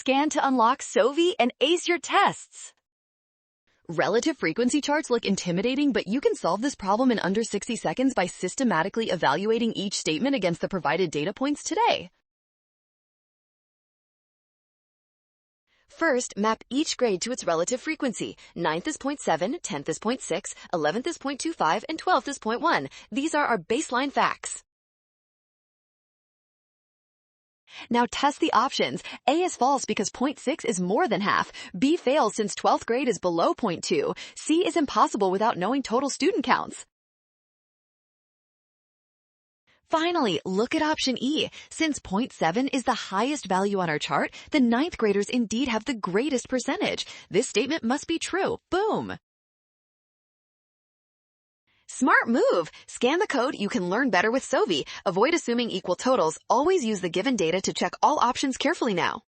Scan to unlock SOVI and ace your tests. Relative frequency charts look intimidating, but you can solve this problem in under 60 seconds by systematically evaluating each statement against the provided data points today. First, map each grade to its relative frequency. 9th is 0.7, 10th is 0.6, 11th is 0.25, and 12th is 0.1. These are our baseline facts. Now test the options. A is false because 0.6 is more than half. B fails since 12th grade is below 0.2. C is impossible without knowing total student counts. Finally, look at option E. Since 0.7 is the highest value on our chart, the 9th graders indeed have the greatest percentage. This statement must be true. Boom! Smart move! Scan the code. You can learn better with SOVI. Avoid assuming equal totals. Always use the given data to check all options carefully now.